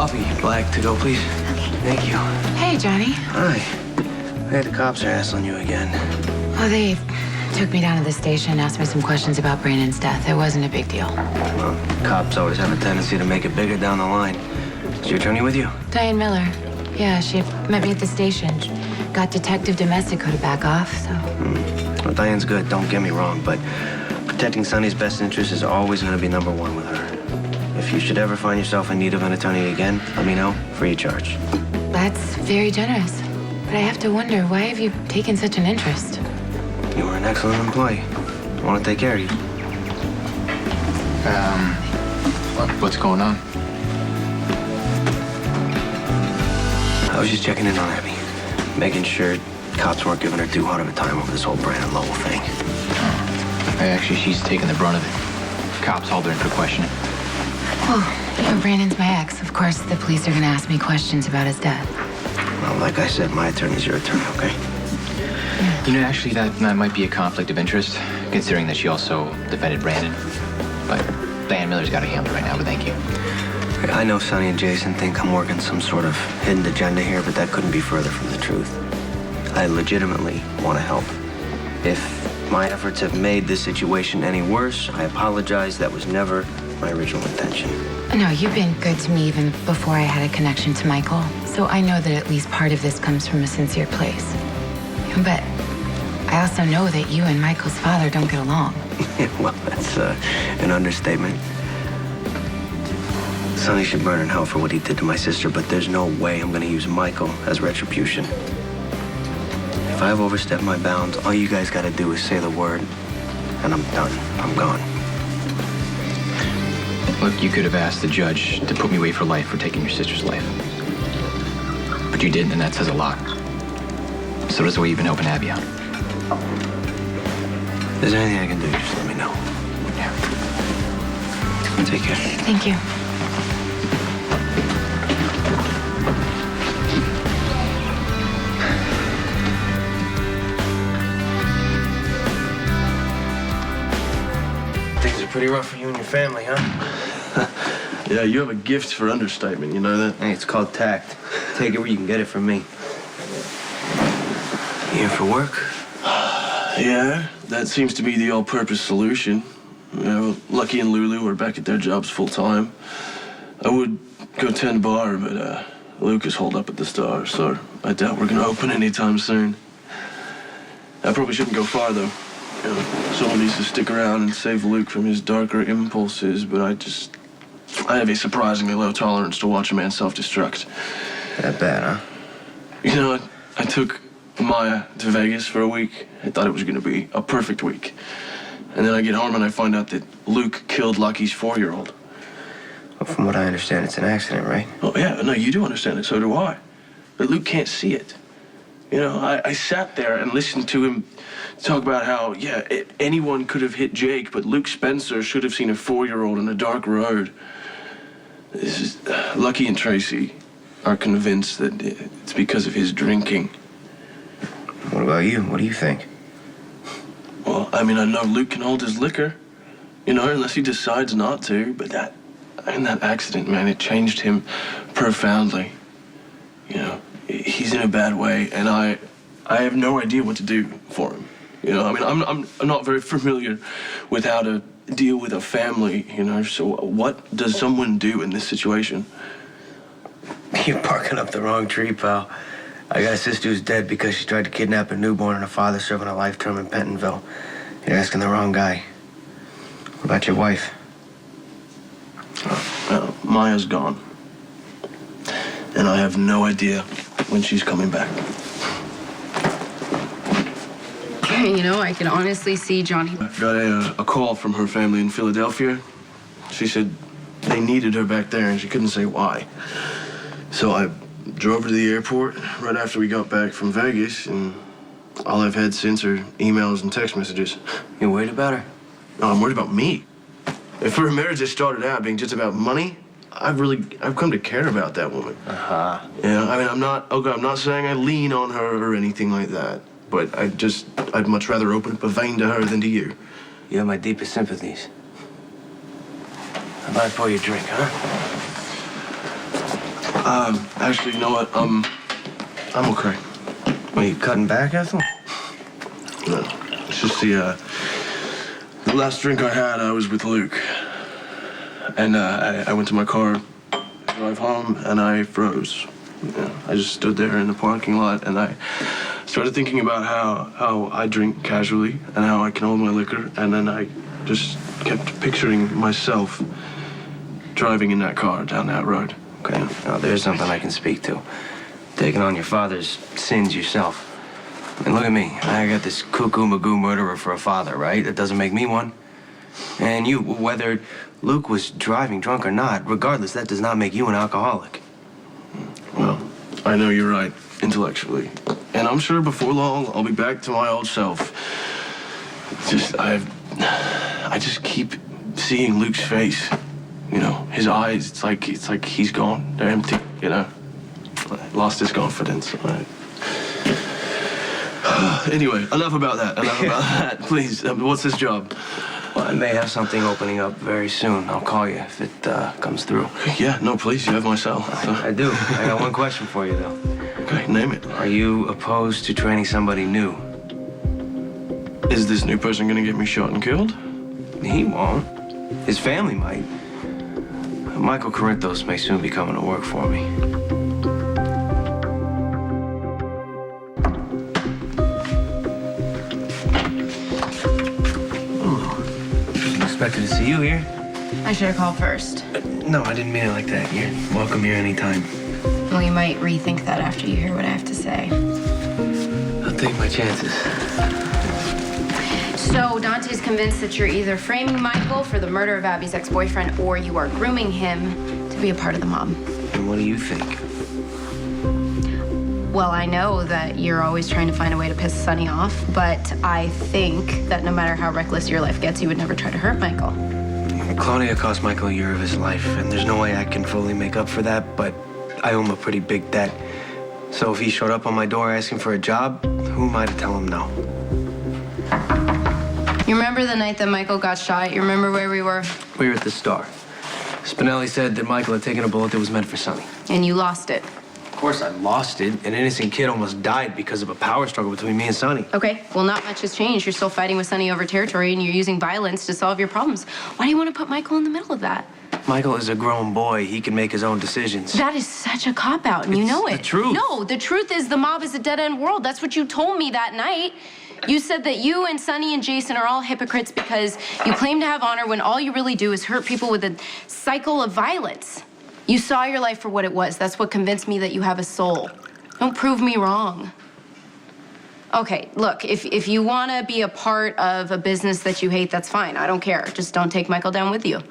Coffee, black, to go, please. Okay. Thank you. Hey, Johnny. Hi. Hey, the cops are hassling you again. Oh, they took me down to the station, asked me some questions about Brandon's death. It wasn't a big deal. Well, cops always have a tendency to make it bigger down the line. Is your attorney with you? Diane Miller. Yeah, she met me at the station. Got Detective Domestico to back off, so... Well, Diane's good, don't get me wrong, but protecting Sonny's best interest is always going to be number one with her. If you should ever find yourself in need of an attorney again, let me know, free of charge. That's very generous. But I have to wonder, why have you taken such an interest? You were an excellent employee. I want to take care of you. What's going on? I was just checking in on Abby, making sure cops weren't giving her too hard of a time over this whole Brandon Lowell thing. Actually, she's taking the brunt of it. Cops hauled her in for questioning. Oh, you know, Brandon's my ex. Of course, the police are going to ask me questions about his death. Well, like I said, my attorney's your attorney, okay? You know, actually, that might be a conflict of interest, considering that she also defended Brandon. But Diane Miller's got it handled right now, but thank you. I know Sonny and Jason think I'm working some sort of hidden agenda here, but that couldn't be further from the truth. I legitimately want to help. If my efforts have made this situation any worse, I apologize. That was never my original intention. No, you've been good to me even before I had a connection to Michael. So I know that at least part of this comes from a sincere place. But I also know that you and Michael's father don't get along. Well, that's an understatement. Sonny should burn in hell for what he did to my sister, but there's no way I'm going to use Michael as retribution. If I've overstepped my bounds, all you guys got to do is say the word, and I'm done. I'm gone. Look, you could have asked the judge to put me away for life for taking your sister's life. But you didn't, and that says a lot. So does the way you've been helping Abby out. If there's anything I can do, just let me know. Yeah. Take care. Thank you. Things are pretty rough for you and your family, huh? Yeah, you have a gift for understatement, you know that? Hey, it's called tact. Take it where you can get it from me. You here for work? Yeah, that seems to be the all-purpose solution. You know, Lucky and Lulu are back at their jobs full-time. I would go tend bar, but Luke is holed up at the Star, so I doubt we're gonna open anytime soon. I probably shouldn't go far, though. You know, someone needs to stick around and save Luke from his darker impulses, but I have a surprisingly low tolerance to watch a man self-destruct. That bad, huh? You know, I took Maya to Vegas for a week. I thought it was going to be a perfect week. And then I get home and I find out that Luke killed Lucky's 4-year-old. Well, from what I understand, it's an accident, right? Oh, yeah, no, you do understand it, so do I. But Luke can't see it. You know, I sat there and listened to him talk about how, yeah, anyone could have hit Jake, but Luke Spencer should have seen a 4-year-old on a dark road. This is, Lucky and Tracy are convinced that it's because of his drinking. What about you? What do you think? Well, I mean, I know Luke can hold his liquor, you know, unless he decides not to, but that accident, man, it changed him profoundly. You know, he's in a bad way, and I have no idea what to do for him. You know, I mean, I'm not very familiar with how to deal with a family, you know, so what does someone do in this situation? You're barking up the wrong tree, pal. I got a sister who's dead because she tried to kidnap a newborn and a father serving a life term in Pentonville. You're asking the wrong guy. What about your wife? Maya's gone. And I have no idea when she's coming back. You know, I can honestly see Johnny. I got a call from her family in Philadelphia. She said they needed her back there and she couldn't say why. So I drove her to the airport right after we got back from Vegas, and all I've had since are emails and text messages. You worried about her? No, I'm worried about me. If her marriage that started out being just about money, I've come to care about that woman. Uh-huh. Yeah, I mean, I'm not saying I lean on her or anything like that, but I'd much rather open up a vein to her than to you. You have my deepest sympathies. How about I pour you a drink, huh? Actually, you know what? I'm okay. Are you cutting back, Ethel? No, it's just the last drink I had, I was with Luke. And I went to my car, drive home, and I froze. Yeah, I just stood there in the parking lot, and I started thinking about how I drink casually and how I can hold my liquor, and then I just kept picturing myself driving in that car down that road. Okay, now there's something I can speak to. Taking on your father's sins yourself. And look at me. I got this cuckoo magoo murderer for a father, right? That doesn't make me one. And you, whether Luke was driving drunk or not, regardless, that does not make you an alcoholic. Well, I know you're right, intellectually. And I'm sure before long, I'll be back to my old self. I just keep seeing Luke's face. You know, his eyes, it's like he's gone. They're empty, you know. I lost his confidence. Anyway, enough about that. Please, what's this job? Well, I may have something opening up very soon. I'll call you if it comes through. Yeah, no, please, you have my cell. I do. I got one question for you, though. Okay, name it. Are you opposed to training somebody new? Is this new person gonna get me shot and killed? He won't. His family might. Michael Corinthos may soon be coming to work for me. Expected to see you here. I should have called first. No, I didn't mean it like that. You're welcome here anytime. Well, you might rethink that after you hear what I have to say. I'll take my chances. So Dante's convinced that you're either framing Michael for the murder of Abby's ex-boyfriend or you are grooming him to be a part of the mob. And what do you think? Well, I know that you're always trying to find a way to piss Sonny off, but I think that no matter how reckless your life gets, you would never try to hurt Michael. Claudia cost Michael a year of his life, and there's no way I can fully make up for that, but I owe him a pretty big debt. So if he showed up on my door asking for a job, who am I to tell him no? You remember the night that Michael got shot? You remember where we were? We were at the Star. Spinelli said that Michael had taken a bullet that was meant for Sonny. And you lost it. Of course I lost it. An innocent kid almost died because of a power struggle between me and Sonny. Okay, well, not much has changed. You're still fighting with Sonny over territory and you're using violence to solve your problems. Why do you want to put Michael in the middle of that? Michael is a grown boy. He can make his own decisions. That is such a cop-out, and you It's know it. the truth. No, the truth is the mob is a dead-end world. That's what you told me that night. You said that you and Sonny and Jason are all hypocrites because you claim to have honor when all you really do is hurt people with a cycle of violence. You saw your life for what it was. That's what convinced me that you have a soul. Don't prove me wrong. Okay, look, if you want to be a part of a business that you hate, that's fine. I don't care. Just don't take Michael down with you.